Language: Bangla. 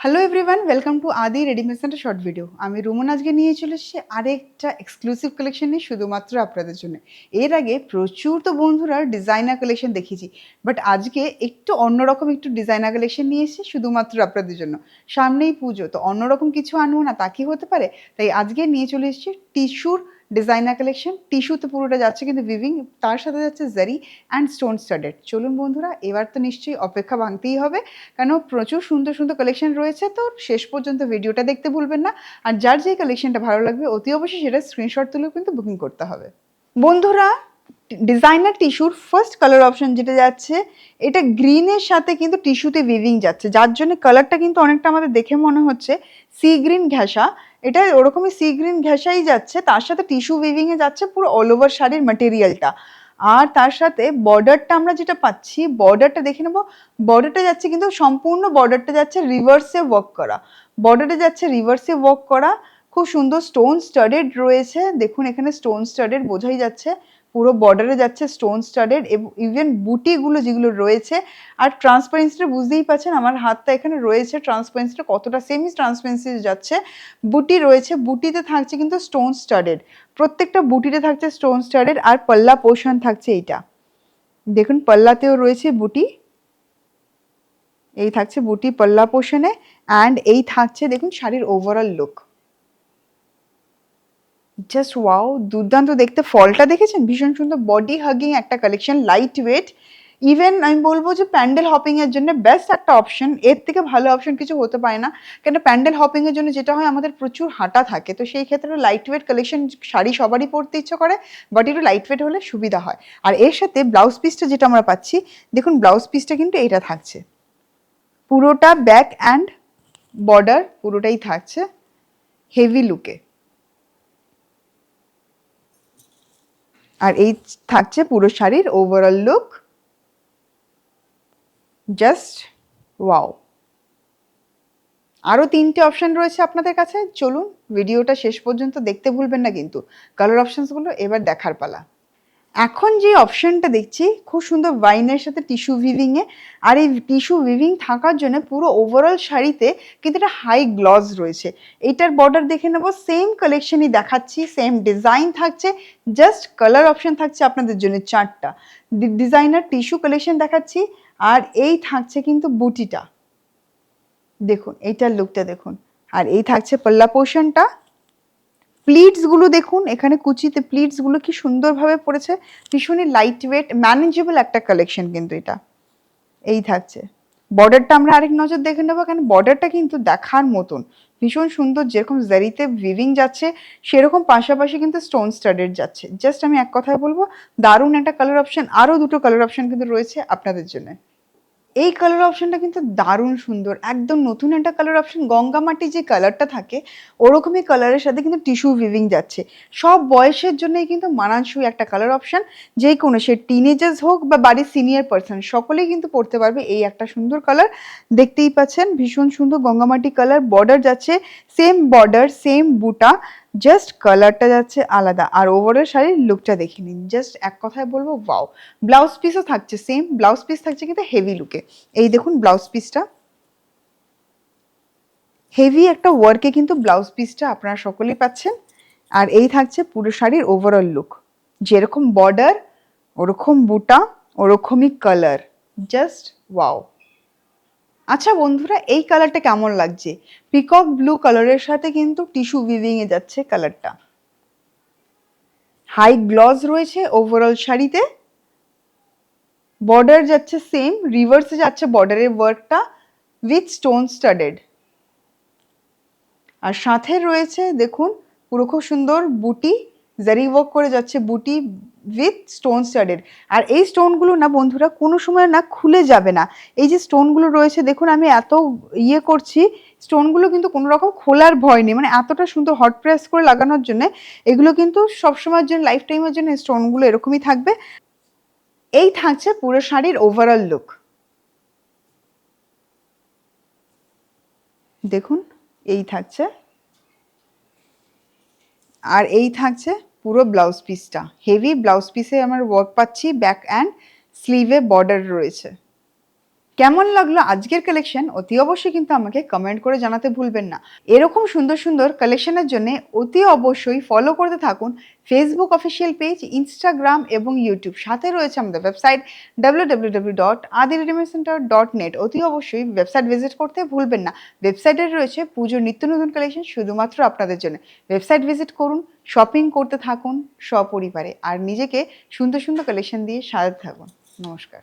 হ্যালো এভরিওয়ান, ওয়েলকাম টু আদি রেডিমেড সেন্টার শর্ট ভিডিও। আমি রুমন আজকে নিয়ে চলে এসেছি আরেকটা এক্সক্লুসিভ কালেকশন নিয়ে শুধুমাত্র আপনাদের জন্য। এর আগে প্রচুর তো বন্ধুরা ডিজাইনার কালেকশন দেখিয়েছি, বাট আজকে একটু অন্যরকম একটু ডিজাইনার কালেকশন নিয়ে এসেছি শুধুমাত্র আপনাদের জন্য। সামনেই পুজো, তো অন্যরকম কিছু আনবো না তা কি হতে পারে? তাই আজকে নিয়ে চলে এসেছি টিস্যুর ডিজাইনার কালেকশন। টিস্যুতে পুরোটা যাচ্ছে কিন্তু উইভিং, তার সাথে যাচ্ছে জারি অ্যান্ড স্টোন স্টাডেড। চলুন বন্ধুরা, এবার তো নিশ্চয়ই অপেক্ষা ভাঙতেই হবে, কেন প্রচুর সুন্দর সুন্দর কালেকশন রয়েছে। তো শেষ পর্যন্ত ভিডিওটা দেখতে ভুলবেন না। আর যার যে কালেকশনটা ভালো লাগবে অতি অবশ্যই সেটা স্ক্রিনশট তুলেও কিন্তু বুকিং করতে হবে। বন্ধুরা, ডিজাইনার টিস্যুর ফার্স্ট কালার অপশন যেটা যাচ্ছে, এটা গ্রিনের সাথে কিন্তু টিস্যুতে উইভিং যাচ্ছে, যার জন্য কালারটা কিন্তু অনেকটা আমাদের দেখে মনে হচ্ছে সি গ্রিন ঘেঁষা। এটা ওরকমই সি গ্রিন ঘেঁষাই যাচ্ছে, তার সাথে টিস্যু উইভিংয়ে যাচ্ছে পুরো অল ওভার শাড়ির ম্যাটেরিয়ালটা। আর তার সাথে বর্ডারটা আমরা যেটা পাচ্ছি, বর্ডারটা দেখে নেবো। বর্ডারটা যাচ্ছে কিন্তু সম্পূর্ণ বর্ডারটা যাচ্ছে রিভার্সে ওয়ার্ক করা। বর্ডারে যাচ্ছে রিভার্সে ওয়ার্ক করা, খুব সুন্দর স্টোন স্টাডেড রয়েছে। দেখুন এখানে স্টোন স্টাডেড বোঝাই যাচ্ছে, পুরো বর্ডারে যাচ্ছে স্টোন স্টাডেড, এবং ইভেন বুটিগুলো যেগুলো রয়েছে। আর ট্রান্সপারেন্সিটা বুঝতেই পারছেন, আমার হাতটা এখানে রয়েছে, ট্রান্সপারেন্সিটা কতটা সেমি ট্রান্সপারেন্সি যাচ্ছে। বুটি রয়েছে, বুটিতে থাকছে কিন্তু স্টোন স্টাডেড, প্রত্যেকটা বুটিতে থাকছে স্টোন স্টাডেড। আর পাল্লা পোর্শন থাকছে এইটা, দেখুন পাল্লাতেও রয়েছে বুটি, এই থাকছে বুটি পাল্লা পোর্শনে। অ্যান্ড এই থাকছে দেখুন শাড়ির ওভারঅল লুক। জাস্ট ওয়াও, দুর্দান্ত দেখতে। ফলটা দেখেছেন, ভীষণ সুন্দর বডি হাগিং একটা কালেকশন, লাইট ওয়েট। ইভেন আমি বলবো যে প্যান্ডেল হপিং এর জন্য বেস্ট একটা অপশন, এর থেকে ভালো অপশন কিছু হতে পারে না। কেন প্যান্ডেল হপিং এর জন্য যেটা হয়, আমাদের প্রচুর হাঁটা থাকে, তো সেই ক্ষেত্রে লাইট ওয়েট কালেকশন শাড়ি সবারই পরতে ইচ্ছে করে, বাট একটু লাইট ওয়েট হলে সুবিধা হয়। আর এর সাথে ব্লাউজ পিসটা যেটা আমরা পাচ্ছি, দেখুন ব্লাউজ পিসটা কিন্তু এটা থাকছে পুরোটা ব্যাক অ্যান্ড বর্ডার পুরোটাই থাকছে হেভি লুকে। আর এই থাকছে পুরো শাড়ির ওভারঅল লুক। Just wow. আরও তিনটে অপশন রয়েছে আপনাদের কাছে, চলুন ভিডিওটা শেষ পর্যন্ত দেখতে ভুলবেন না কিন্তু। কালার অপশনসগুলো এবার দেখার পালা। এখন যে অপশনটা দেখছি, খুব সুন্দর ওয়াইনের সাথে টিস্যু উইভিংয়ে। আর এই টিস্যু উইভিং থাকার জন্য পুরো ওভারঅল শাড়িতে কিন্তু একটা হাই গ্লস রয়েছে। এইটার বর্ডার দেখে নেবো, সেম কালেকশনই দেখাচ্ছি, সেম ডিজাইন থাকছে, জাস্ট কালার অপশন থাকছে আপনাদের জন্য চারটা। ডিজাইনার টিস্যু কালেকশন দেখাচ্ছি। আর এই থাকছে কিন্তু বুটিটা, দেখুন এইটার লুকটা দেখুন। আর এই থাকছে পাল্লা পোর্শনটা। প্লিটসগুলো দেখুন, এখানে কুচিতে প্লিটসগুলো কি সুন্দরভাবে পড়েছে, ভীষণই লাইট ওয়েট ম্যানেজেবল একটা কালেকশন কিন্তু এটা। এই থাকছে বর্ডারটা, আমরা আরেক নজর দেখে নেবো, কারণ বর্ডারটা কিন্তু দেখার মতন, ভীষণ সুন্দর। যেরকম জারিতে উইভিং যাচ্ছে, সেরকম পাশাপাশি কিন্তু স্টোন স্টাডেড যাচ্ছে। জাস্ট আমি এক কথায় বলবো, দারুণ একটা কালার অপশন। আরও দুটো কালার অপশন কিন্তু রয়েছে আপনাদের জন্য। এই কালার অপশনটা কিন্তু দারুণ সুন্দর, একদম নতুন একটা কালার অপশন। গঙ্গা মাটি যে কালারটা থাকে, ওরকমই কালারের সাথে কিন্তু টিস্যু উইভিং যাচ্ছে। সব বয়সের জন্যই কিন্তু মানানসই একটা কালার অপশন। যে কোনো, সে টিনেজার্স হোক বা বাড়ির সিনিয়র পার্সন, সকলেই কিন্তু পড়তে পারবে এই একটা সুন্দর কালার। দেখতেই পাচ্ছেন ভীষণ সুন্দর গঙ্গামাটি কালার। বর্ডার যাচ্ছে সেম বর্ডার, সেম বুটা, জাস্ট কালারটা যাচ্ছে আলাদা। আর ওভারঅল শাড়ির লুকটা দেখে নিন, জাস্ট এক কথায় বলবো ওয়াও। ব্লাউজ পিসও থাকছে সেম, ব্লাউজ পিস থাকছে কিন্তু হেভি লুকে। এই দেখুন ব্লাউজ পিসটা, হেভি একটা ওয়ার্কে কিন্তু ব্লাউজ পিসটা আপনারা সকলেই পাচ্ছেন। আর এই থাকছে পুরো শাড়ির ওভারঅল লুক, যেরকম বর্ডার ওরকম বুটা ওরকমই কালার, জাস্ট ওয়াও। আচ্ছা বন্ধুরা, এই কালারটা কেমন লাগছে? পিকক ব্লু কালারের সাথে কিন্তু টিস্যু উইভিং এ যাচ্ছে কালারটা, হাই গ্লস রয়েছে ওভারঅল শাড়িতে। বর্ডার যাচ্ছে সেম, রিভার্সে যাচ্ছে বর্ডারের ওয়ার্কটা উইথ স্টোন স্টাডেড। আর সাথে রয়েছে দেখুন পুরো খুব সুন্দর বুটি, জারি ওয়ার্ক করে যাচ্ছে বুটি উইথ স্টোন স্টাডেড। আর এই স্টোনগুলো না বন্ধুরা কোনো সময় না খুলে যাবে না। এই যে স্টোনগুলো রয়েছে দেখুন, আমি এত ইয়ে করছি, স্টোনগুলো কিন্তু কোনো রকম খোলার ভয় নেই, মানে এতটা সুন্দর হট প্রেস করে লাগানোর জন্য। এগুলো কিন্তু সবসময়ের জন্য, লাইফ টাইমের জন্য স্টোনগুলো এরকমই থাকবে। এই থাকছে পুরো শাড়ির ওভারঅল লুক, দেখুন এই থাকছে। আর এই থাকছে পুরো ব্লাউজ পিসটা, হেভি ব্লাউজ পিসে আমার ওয়ার্ক পাচ্ছি, ব্যাক অ্যান্ড স্লিভে বর্ডার রয়েছে। কেমন লাগলো আজকের কালেকশন অতি অবশ্যই কিন্তু আমাকে কমেন্ট করে জানাতে ভুলবেন না। এরকম সুন্দর সুন্দর কালেকশনের জন্য অতি অবশ্যই ফলো করতে থাকুন ফেসবুক অফিসিয়াল পেজ, ইনস্টাগ্রাম এবং ইউটিউব। সাথে রয়েছে আমাদের ওয়েবসাইট www.adireadymadecenter.net। অতি অবশ্যই ওয়েবসাইট ভিজিট করতে ভুলবেন না। ওয়েবসাইটে রয়েছে পুজোর নিত্য নতুন কালেকশন শুধুমাত্র আপনাদের জন্য। ওয়েবসাইট ভিজিট করুন, শপিং করতে থাকুন সপরিবারে, আর নিজেকে সুন্দর সুন্দর কালেকশন দিয়ে সাজাতে থাকুন। নমস্কার।